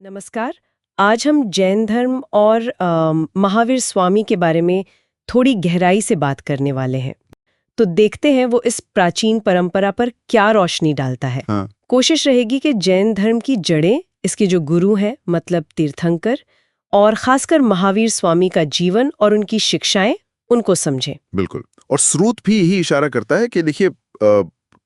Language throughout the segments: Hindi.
नमस्कार। आज हम जैन धर्म और महावीर स्वामी के बारे में थोड़ी गहराई से बात करने वाले हैं। तो देखते हैं वो इस प्राचीन परंपरा पर क्या रोशनी डालता है। कोशिश रहेगी कि जैन धर्म की जड़ें, इसके जो गुरु हैं मतलब तीर्थंकर, और खासकर महावीर स्वामी का जीवन और उनकी शिक्षाएं, उनको समझें। बिल्कुल। और स्रोत भी यही इशारा करता है कि देखिए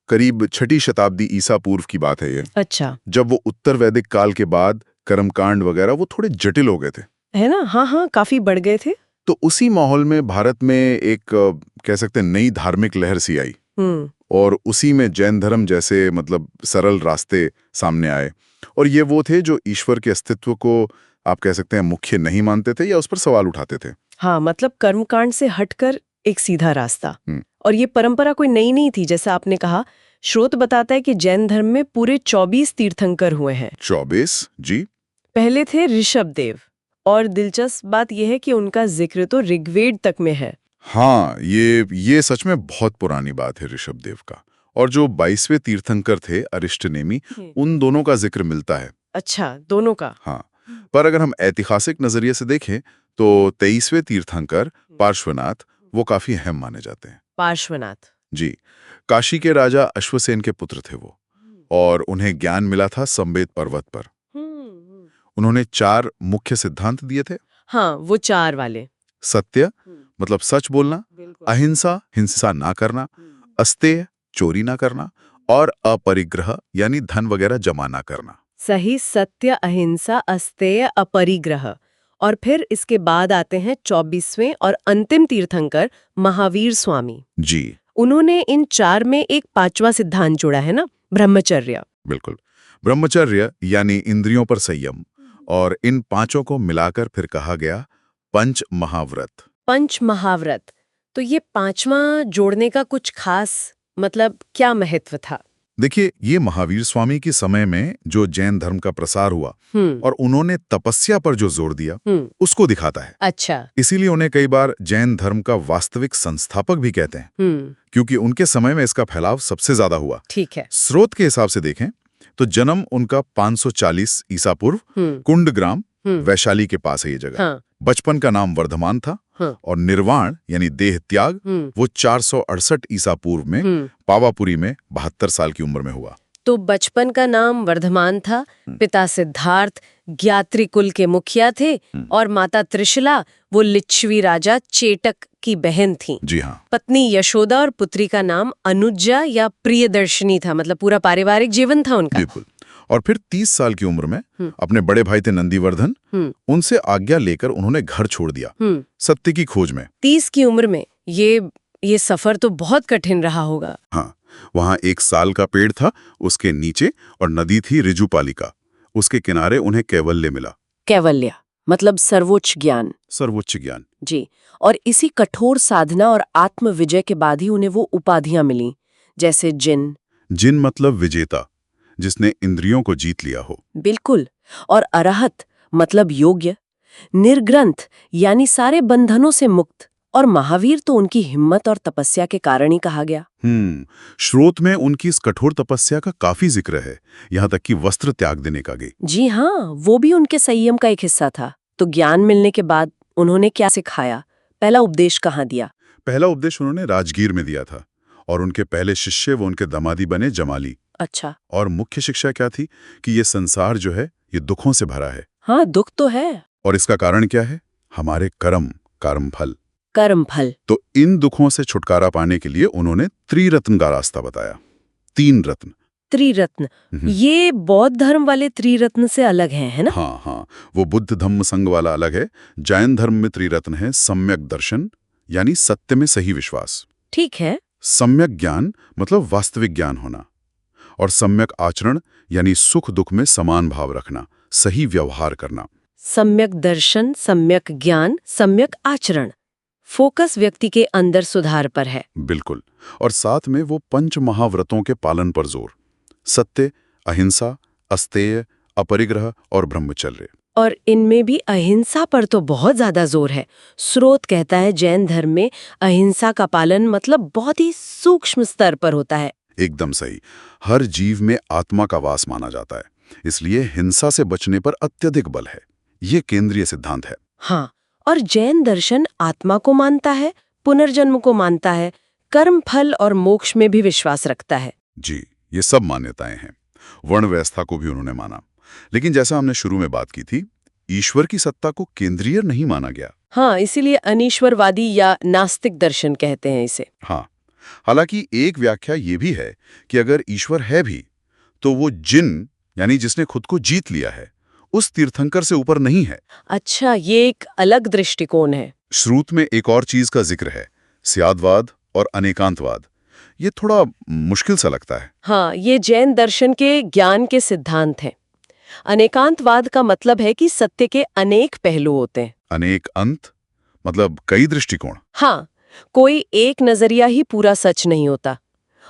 करीब 6ठी शताब्दी ईसा पूर्व की बात है ये। अच्छा। जब वो उत्तर वैदिक काल के बाद कर्मकांड वगैरह वो थोड़े जटिल हो गए थे, है ना। हाँ, काफी बढ़ गए थे। तो उसी माहौल में भारत में एक कह सकते हैं नई धार्मिक लहर सी आई और उसी में जैन धर्म जैसे मतलब सरल रास्ते सामने आए। और ये वो थे जो ईश्वर के अस्तित्व को आप कह सकते हैं मुख्य नहीं मानते थे या उस पर सवाल उठाते थे। हाँ, मतलब कर्मकांड से हटकर एक सीधा रास्ता। और ये परंपरा कोई नई नहीं थी, जैसा आपने कहा। स्रोत बताता है कि जैन धर्म में पूरे 24 तीर्थंकर हुए हैं। 24 जी। पहले थे ऋषभदेव, और दिलचस्प बात यह है कि उनका जिक्र तो ऋग्वेद तक में है। हाँ, ये सच में बहुत पुरानी बात है ऋषभदेव का। और जो 22वें तीर्थंकर थे अरिष्टनेमी, उन दोनों का जिक्र मिलता है। अच्छा, दोनों का। हाँ, पर अगर हम ऐतिहासिक नजरिए से देखें तो 23वें तीर्थंकर पार्श्वनाथ वो काफी अहम माने जाते हैं। पार्श्वनाथ जी, काशी के राजा अश्वसेन के पुत्र थे वो, और उन्हें ज्ञान मिला था संवेद पर्वत पर। उन्होंने 4 मुख्य सिद्धांत दिए थे। हाँ, वो 4 वाले। सत्य मतलब सच बोलना, अहिंसा हिंसा ना करना, अस्तेय चोरी ना करना, और अपरिग्रह यानी धन वगैरह जमा ना करना। सही, सत्य, अहिंसा, अस्तेय, अपरिग्रह। और फिर इसके बाद आते हैं 24वें और अंतिम तीर्थंकर महावीर स्वामी जी। उन्होंने इन 4 में एक 5वां सिद्धांत जोड़ा है ना, ब्रह्मचर्य। बिल्कुल, ब्रह्मचर्य यानी इंद्रियों पर संयम। और इन 5 को मिलाकर फिर कहा गया पंच महाव्रत। पंच महाव्रत। तो ये 5वां जोड़ने का कुछ खास मतलब क्या महत्व था? देखिए, ये महावीर स्वामी के समय में जो जैन धर्म का प्रसार हुआ और उन्होंने तपस्या पर जो जोर दिया उसको दिखाता है। अच्छा। इसीलिए उन्हें कई बार जैन धर्म का वास्तविक संस्थापक भी कहते हैं, क्योंकि उनके समय में इसका फैलाव सबसे ज्यादा हुआ। ठीक है। स्रोत के हिसाब से देखें तो जन्म उनका 540 ईसा पूर्व कुंडग्राम वैशाली के पास है ये जगह। हाँ। बचपन का नाम वर्धमान था। हाँ। और निर्वाण यानी देह त्याग वो 468 ईसा पूर्व में पावापुरी में 72 साल की उम्र में हुआ। तो बचपन का नाम वर्धमान था, पिता सिद्धार्थ ज्ञात्री कुल के मुखिया थे, और माता त्रिशला वो लिच्छवी राजा चेटक की बहन थी। जी हाँ। पत्नी यशोदा और पुत्री का नाम अनुजा या प्रियदर्शनी था। मतलब पूरा पारिवारिक जीवन था उनका। बिल्कुल। और फिर 30 साल की उम्र में अपने बड़े भाई थे नंदीवर्धन, उनसे आज्ञा लेकर उन्होंने घर छोड़ दिया सत्य की खोज में। 30 की उम्र में ये सफर तो बहुत कठिन रहा होगा। हाँ, वहाँ एक साल का पेड़ था उसके नीचे, और नदी थी ऋजुपालिका, उसके किनारे उन्हें कैवल्य मिला। कैवल्य मतलब सर्वोच्च ज्ञान। सर्वोच्च ज्ञान जी। और इसी कठोर साधना और आत्म विजय के बाद ही उन्हें वो उपाधियां मिली, जैसे जिन मतलब विजेता, जिसने इंद्रियों को जीत लिया हो। बिल्कुल। और अरहत मतलब योग्य, निर्ग्रंथ यानी सारे बंधनों से मुक्त, और महावीर तो उनकी हिम्मत और तपस्या के कारण ही कहा गया। स्रोत में उनकी इस कठोर तपस्या का काफी जिक्र है, यहाँ तक कि वस्त्र त्याग देने का भी। जी हाँ, वो भी उनके संयम का एक हिस्सा था। तो ज्ञान मिलने के बाद उन्होंने क्या सिखाया? पहला उपदेश कहाँ दिया? पहला उपदेश उन्होंने राजगीर में दिया था, और उनके पहले शिष्य वो उनके दामादी बने जमाली। अच्छा। और मुख्य शिक्षा क्या थी कि ये संसार जो है ये दुखों से भरा है। हाँ, दुख तो है। और इसका कारण क्या है? हमारे कर्मफल। तो इन दुखों से छुटकारा पाने के लिए उन्होंने त्रिरत्न का रास्ता बताया। 3 रत्न। त्रिरत्न, ये बौद्ध धर्म वाले त्रिरत्न से अलग है ना? हाँ, वो बुद्ध धम्म संघ वाला अलग है। जैन धर्म में त्रिरत्न है सम्यक दर्शन यानी सत्य में सही विश्वास। ठीक है। सम्यक ज्ञान मतलब वास्तविक ज्ञान होना, और सम्यक आचरण यानी सुख दुख में समान भाव रखना, सही व्यवहार करना। सम्यक दर्शन, सम्यक ज्ञान, सम्यक आचरण, फोकस व्यक्ति के अंदर सुधार पर है। बिल्कुल। और साथ में वो 5 महाव्रतों के पालन पर जोर, सत्य, अहिंसा, अस्तेय, अपरिग्रह और ब्रह्मचर्य। और इनमें भी अहिंसा पर तो बहुत ज्यादा जोर है। स्रोत कहता है जैन धर्म में अहिंसा का पालन मतलब बहुत ही सूक्ष्म स्तर पर होता है। एकदम सही। हर जीव में आत्मा का वास माना जाता है, इसलिए हिंसा से बचने पर अत्यधिक बल है। ये केंद्रीय सिद्धांत है। हाँ, और जैन दर्शन आत्मा को मानता है, पुनर्जन्म को मानता है, कर्म फल और मोक्ष में भी विश्वास रखता है। जी, ये सब मान्यताएं हैं। वर्ण व्यवस्था को भी उन्होंने माना। लेकिन जैसा हमने शुरू में बात की थी, ईश्वर की सत्ता को केंद्रीय नहीं माना गया। हाँ, इसीलिए अनीश्वरवादी या नास्तिक दर्शन कहते हैं इसे। हाँ, हालांकि एक व्याख्या ये भी है कि अगर ईश्वर है भी, तो वो जिन यानी जिसने खुद को जीत लिया है, उस तीर्थंकर से ऊपर नहीं है। अच्छा, ये एक अलग दृष्टिकोण है। श्रुत में एक और चीज का जिक्र है, स्यादवाद और अनेकांतवाद। ये थोड़ा मुश्किल सा लगता है। हाँ, ये जैन दर्शन के ज्ञान के सिद्धांत हैं। अनेकांतवाद का मतलब है कि सत्य के अनेक पहलू होते हैं। अनेक अंत मतलब कई दृष्टिकोण। हाँ, कोई एक नजरिया ही पूरा सच नहीं होता।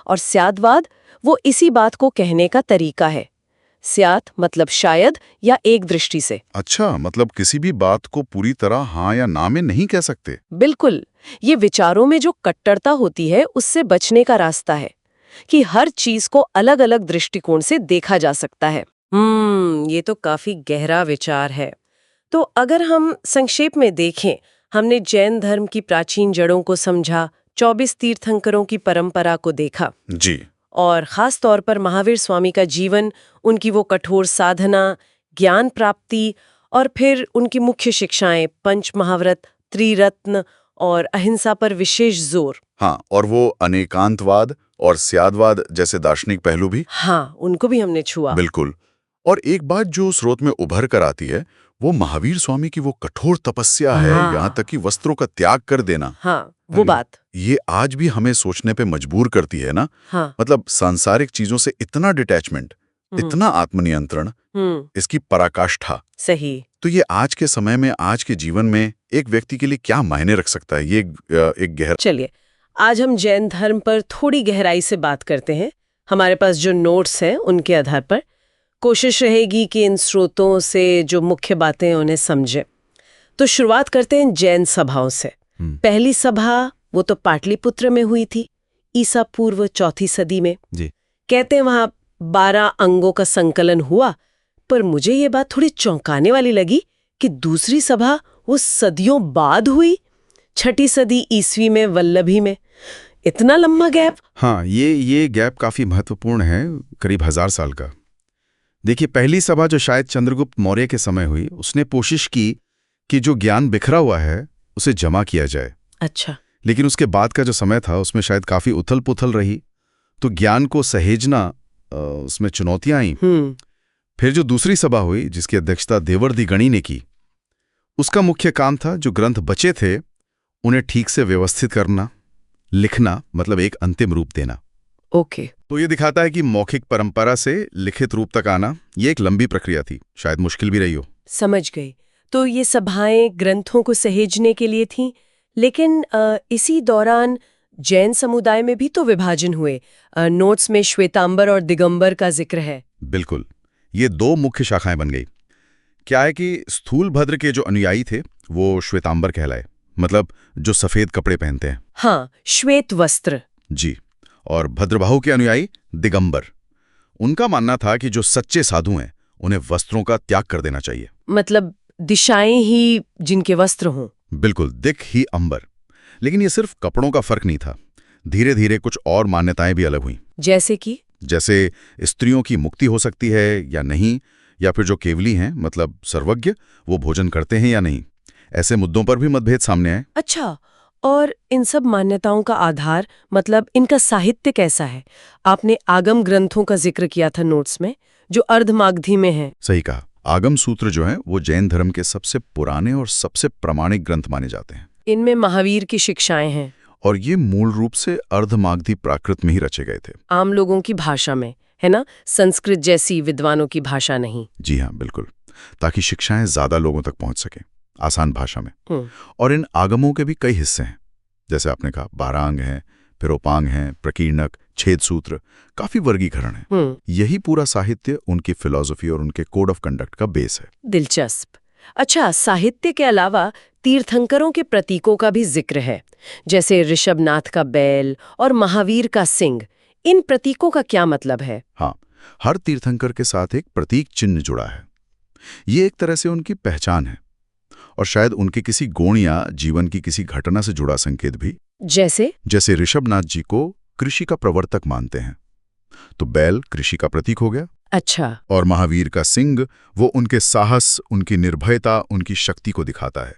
और स्यादवाद वो इसी बात को कहने का तरीका है। स्यात मतलब शायद या एक दृष्टि से। अच्छा, मतलब किसी भी बात को पूरी तरह हाँ या ना में नहीं कह सकते। बिल्कुल, ये विचारों में जो कट्टरता होती है उससे बचने का रास्ता है कि हर चीज को अलग अलग दृष्टिकोण से देखा जा सकता है। ये तो काफी गहरा विचार है। तो अगर हम संक्षेप में देखें, हमने जैन धर्म की प्राचीन जड़ों को समझा, 24 तीर्थंकरों की परंपरा को देखा जी, और खास तौर पर महावीर स्वामी का जीवन, उनकी वो कठोर साधना, ज्ञान प्राप्ति और फिर उनकी मुख्य शिक्षाएं पंच महाव्रत, त्रिरत्न और अहिंसा पर विशेष जोर। हाँ, और वो अनेकांतवाद और स्यादवाद जैसे दार्शनिक पहलू भी। हाँ, उनको भी हमने छुआ। बिल्कुल। और एक बात जो स्रोत में उभर कर आती है, वो महावीर स्वामी की वो कठोर तपस्या है, हाँ। यहाँ तक कि वस्त्रों का त्याग कर देना। हाँ, वो बात। ये आज भी हमें सोचने पे मजबूर करती है ना। हाँ। मतलब सांसारिक चीजों से इतना डिटैचमेंट, इतना आत्मनियंत्रण, इसकी पराकाष्ठा। सही। तो ये आज के समय में, आज के जीवन में एक व्यक्ति के लिए क्या मायने रख सकता है? ये एक गहरा। चलिए, आज हम जैन धर्म पर थोड़ी गहराई से बात करते हैं। हमारे पास जो नोट्स हैं उनके आधार पर कोशिश रहेगी कि इन स्रोतों से जो मुख्य बातें हैं उन्हें समझे। तो शुरुआत करते हैं जैन सभाओं से। पहली सभा वो तो पाटलिपुत्र में हुई थी, ईसा पूर्व 4वीं सदी में। जी। कहते हैं वहां 12 अंगों का संकलन हुआ, पर मुझे ये बात थोड़ी चौंकाने वाली लगी कि दूसरी सभा वो सदियों बाद हुई, 6ठी सदी ईस्वी में वल्लभी में। इतना लंबा गैप? हाँ, ये गैप काफी महत्वपूर्ण है, करीब 1000 साल का। देखिए, पहली सभा जो शायद चंद्रगुप्त मौर्य के समय हुई, उसने कोशिश की कि जो ज्ञान बिखरा हुआ है उसे जमा किया जाए। अच्छा। लेकिन उसके बाद का जो समय था उसमें शायद काफी उथल पुथल रही, तो ज्ञान को सहेजना उसमें चुनौतियां आई। फिर जो दूसरी सभा हुई जिसकी अध्यक्षता देवर्षि गणी ने की, उसका मुख्य काम था जो ग्रंथ बचे थे उन्हें ठीक से व्यवस्थित करना, लिखना, मतलब एक अंतिम रूप देना। ओके। तो ये दिखाता है कि मौखिक परंपरा से लिखित रूप तक आना ये एक लंबी प्रक्रिया थी, शायद मुश्किल भी रही हो। समझ गई। तो ये सभाएं ग्रंथों को सहेजने के लिए थीं, लेकिन इसी दौरान जैन समुदाय में भी तो विभाजन हुए। नोट्स में श्वेतांबर और दिगंबर का जिक्र है। बिल्कुल, ये 2 मुख्य शाखाएं बन गई। क्या है कि स्थूलभद्र के जो अनुयायी थे वो श्वेतांबर कहलाए, मतलब जो सफेद कपड़े पहनते हैं। हाँ, श्वेत वस्त्र। जी। और भद्रबाहु के अनुयायी दिगंबर। उनका मानना था कि जो सच्चे साधु हैं उन्हें वस्त्रों का त्याग कर देना चाहिए, मतलब दिशाएं ही जिनके वस्त्र हों। बिल्कुल, दिख ही अंबर। लेकिन ये सिर्फ कपड़ों का फर्क नहीं था, धीरे धीरे कुछ और मान्यताएं भी अलग हुईं। जैसे स्त्रियों की मुक्ति हो सकती है या नहीं, या फिर जो केवली हैं मतलब सर्वज्ञ, वो भोजन करते हैं या नहीं। ऐसे मुद्दों पर भी मतभेद सामने आए। अच्छा, और इन सब मान्यताओं का आधार, मतलब इनका साहित्य कैसा है? आपने आगम ग्रंथों का जिक्र किया था नोट्स में, जो अर्धमागधी में है। सही कहा। आगम सूत्र जो है वो जैन धर्म के सबसे पुराने और सबसे प्रामाणिक ग्रंथ माने जाते हैं। इनमें महावीर की शिक्षाएं हैं, और ये मूल रूप से अर्धमागधी प्राकृत में ही रचे गए थे। आम लोगों की भाषा में, है ना? संस्कृत जैसी विद्वानों की भाषा नहीं। जी हाँ, बिल्कुल, ताकि शिक्षाएं ज्यादा लोगों तक पहुंच सके, आसान भाषा में। और इन आगमों के भी कई हिस्से हैं, जैसे आपने कहा 12 अंग हैं, फिर उपांग हैं, प्रकीर्णक, छेद सूत्र, काफी वर्गीकरण है। यही पूरा साहित्य उनकी फिलॉसफी और उनके कोड ऑफ कंडक्ट का बेस है। दिलचस्प। अच्छा, साहित्य के अलावा तीर्थंकरों के प्रतीकों का भी जिक्र है, जैसे ऋषभनाथ का बैल और महावीर का सिंह। इन प्रतीकों का क्या मतलब है? हाँ, हर तीर्थंकर के साथ एक प्रतीक चिन्ह जुड़ा है। ये एक तरह से उनकी पहचान है और शायद उनके किसी गुण या जीवन की किसी घटना से जुड़ा संकेत भी। जैसे ऋषभनाथ जी को कृषि का प्रवर्तक मानते हैं, तो बैल कृषि का प्रतीक हो गया। अच्छा। और महावीर का सिंह वो उनके साहस, उनकी निर्भयता, उनकी शक्ति को दिखाता है।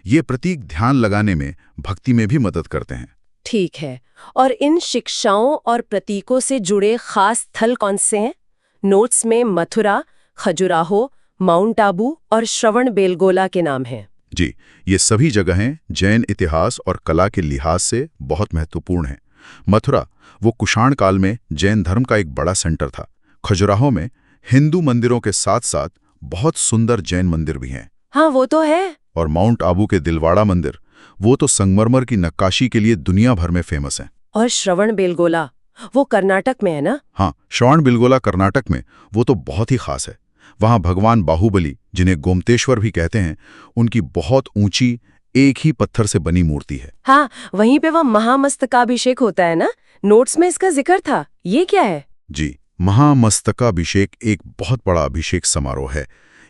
ये प्रतीक ध्यान लगाने में, भक्ति में भी मदद करते हैं। ठीक है। और इन शिक्षाओं और प्रतीकों से जुड़े खास स्थल कौन से हैं? नोट्स में मथुरा, खजुराहो, माउंट आबू और श्रवण बेलगोला के नाम हैं। जी, ये सभी जगहें जैन इतिहास और कला के लिहाज से बहुत महत्वपूर्ण हैं। मथुरा वो कुषाण काल में जैन धर्म का एक बड़ा सेंटर था। खजुराहो में हिंदू मंदिरों के साथ साथ बहुत सुंदर जैन मंदिर भी हैं। हाँ, वो तो है। और माउंट आबू के दिलवाड़ा मंदिर, वो तो संगमरमर की नक्काशी के लिए दुनिया भर में फेमस है। और श्रवण बेलगोला, वो कर्नाटक में है ना? हाँ, श्रवण बेलगोला कर्नाटक में, वो तो बहुत ही खास है। वहाँ भगवान बाहुबली, जिन्हें गोमतेश्वर भी कहते हैं, उनकी बहुत ऊंची एक ही पत्थर से बनी मूर्ति है। हाँ, वहीं पे वह महामस्तकाभिषेक होता है ना? नोट्स में इसका जिक्र था। ये क्या है? जी, महामस्तकाभिषेक एक बहुत बड़ा अभिषेक समारोह है।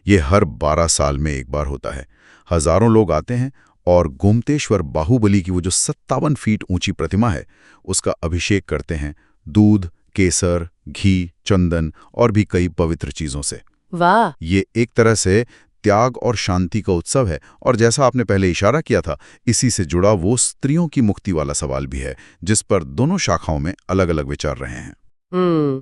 ये हर 12 साल में एक बार होता है। हजारों लोग आते हैं और गोमतेश्वर बाहुबली की वो जो 57 फीट ऊंची प्रतिमा है, उसका अभिषेक करते हैं दूध, केसर, घी, चंदन और भी कई पवित्र चीजों से। वाह! ये एक तरह से त्याग और शांति का उत्सव है। और जैसा आपने पहले इशारा किया था, इसी से जुड़ा वो स्त्रियों की मुक्ति वाला सवाल भी है, जिस पर दोनों शाखाओं में अलग अलग विचार रहे हैं।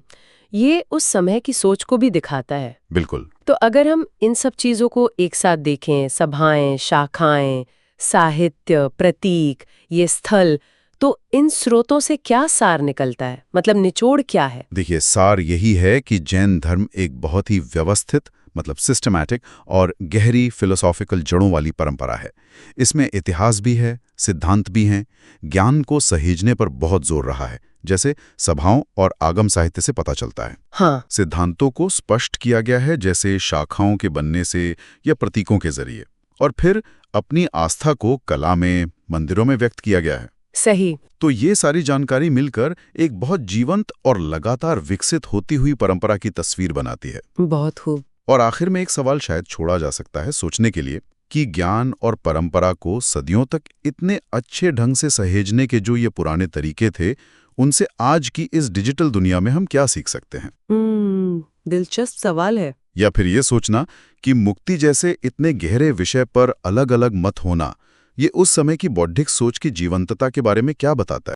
ये उस समय की सोच को भी दिखाता है। बिल्कुल। तो अगर हम इन सब चीजों को एक साथ देखें, सभाएं, शाखाएं, साहित्य, प्रतीक, ये स्थल, तो इन स्रोतों से क्या सार निकलता है? मतलब निचोड़ क्या है? देखिए, सार यही है कि जैन धर्म एक बहुत ही व्यवस्थित, मतलब सिस्टमैटिक और गहरी फिलोसॉफिकल जड़ों वाली परंपरा है। इसमें इतिहास भी है, सिद्धांत भी हैं, ज्ञान को सहेजने पर बहुत जोर रहा है, जैसे सभाओं और आगम साहित्य से पता चलता है। हाँ। सिद्धांतों को स्पष्ट किया गया है, जैसे शाखाओं के बनने से या प्रतीकों के जरिए, और फिर अपनी आस्था को कला में, मंदिरों में व्यक्त किया गया है। सही। तो ये सारी जानकारी मिलकर एक बहुत जीवंत और लगातार विकसित होती हुई परंपरा की तस्वीर बनाती है। बहुत खूब। और आखिर में एक सवाल शायद छोड़ा जा सकता है सोचने के लिए कि ज्ञान और परंपरा को सदियों तक इतने अच्छे ढंग से सहेजने के जो ये पुराने तरीके थे, उनसे आज की इस डिजिटल दुनिया में हम क्या सीख सकते हैं? दिलचस्प सवाल है। या फिर ये सोचना कि मुक्ति जैसे इतने गहरे विषय पर अलग अलग मत होना, ये उस समय की बौद्धिक सोच की जीवंतता के बारे में क्या बताता है?